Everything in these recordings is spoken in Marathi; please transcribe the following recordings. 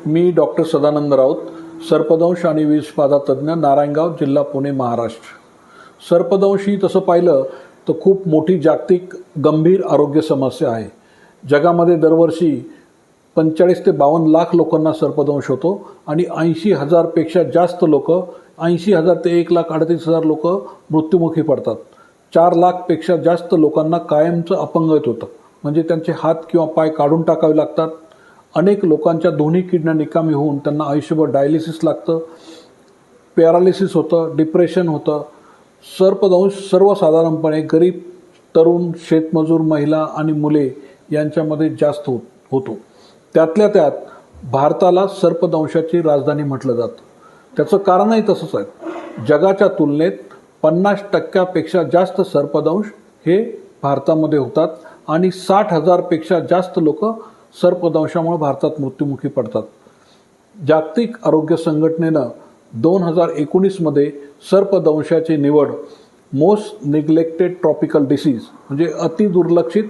मी डॉक्टर सदानंद राऊत, सर्पदंश आणि विषबाधा तज्ज्ञ, नारायणगाव, जिल्हा पुणे, महाराष्ट्र. सर्पदंश ही तसं पाहिलं तर खूप मोठी जागतिक गंभीर आरोग्य समस्या आहे. जगामध्ये दरवर्षी 45 ते 52 लाख लोकांना सर्पदंश होतो आणि 80,000 पेक्षा जास्त लोक, 80,000 ते 1,38,000 लोक मृत्युमुखी पडतात. 4 लाख पेक्षा जास्त लोकांना कायमचं अपंगत होतं, म्हणजे त्यांचे हात किंवा पाय काढून टाकावे लागतात. अनेक लोकांच्या दोन्ही किडन्या निकामी होऊन त्यांना आयुष्यभर डायलिसिस लागतं, पॅरालिसिस होतं, डिप्रेशन होतं. सर्पदंश सर्वसाधारणपणे गरीब, तरुण, शेतमजूर, महिला आणि मुले यांच्यामध्ये जास्त होतो. त्यातल्या त्यात भारताला सर्पदंशाची राजधानी म्हटलं जातं. त्याचं कारणही तसंच आहे. जगाच्या तुलनेत 50% जास्त सर्पदंश हे भारतामध्ये होतात आणि 60,000 पेक्षा जास्त लोक सर्पदंशामुळे भारतात मृत्युमुखी पडतात. जागतिक आरोग्य संघटनेनं 2019 सर्पदंशाची निवड मोस्ट निग्लेक्टेड ट्रॉपिकल डिसीज म्हणजे अतिदुर्लक्षित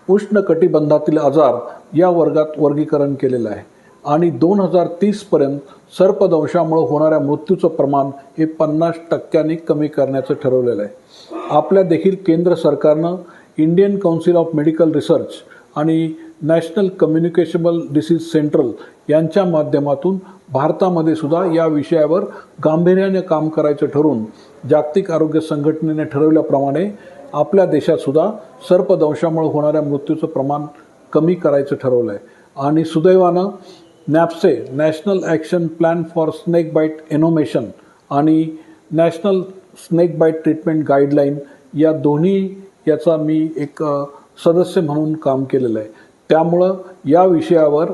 उष्णकटिबंधातील आजार या वर्गात वर्गीकरण केलेलं आहे आणि 2030 पर्यंत सर्पदंशामुळे होणाऱ्या मृत्यूचं प्रमाण हे 50% कमी करण्याचं ठरवलेलं आहे. आपल्या देखील केंद्र सरकारनं Indian council of medical research आणि नॅशनल कम्युनिकेशबल डिसीज सेंट्रल यांच्या माध्यमातून भारतामध्ये सुद्धा या विषयावर गांभीर्याने काम करायचं ठरवून जागतिक आरोग्य संघटनेने ठरवल्याप्रमाणे आपल्या देशात सुद्धा सर्पदंशामुळे होणाऱ्या मृत्यूचं प्रमाण कमी करायचं ठरवलं आहे. आणि सुदैवानं नॅप्से national action plan for snake bite envenomation आणि national snake bite treatment guideline या दोन्ही याचा मी एक सदस्य म्हणून काम केलेलं आहे. त्यामुळं या विषयावर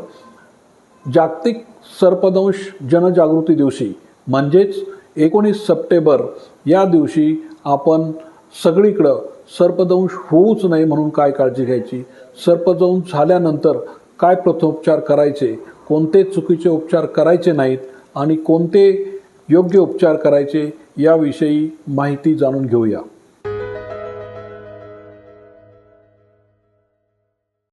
जागतिक सर्पदंश जनजागृती दिवशी म्हणजेच 19 सप्टेंबर या दिवशी आपण सगळीकडं सर्पदंश होऊच नये म्हणून काय काळजी घ्यायची, सर्पदंश झाल्यानंतर काय प्रथमोपचार करायचे, कोणते चुकीचे उपचार करायचे नाहीत आणि कोणते योग्य उपचार करायचे याविषयी माहिती जाणून घेऊया.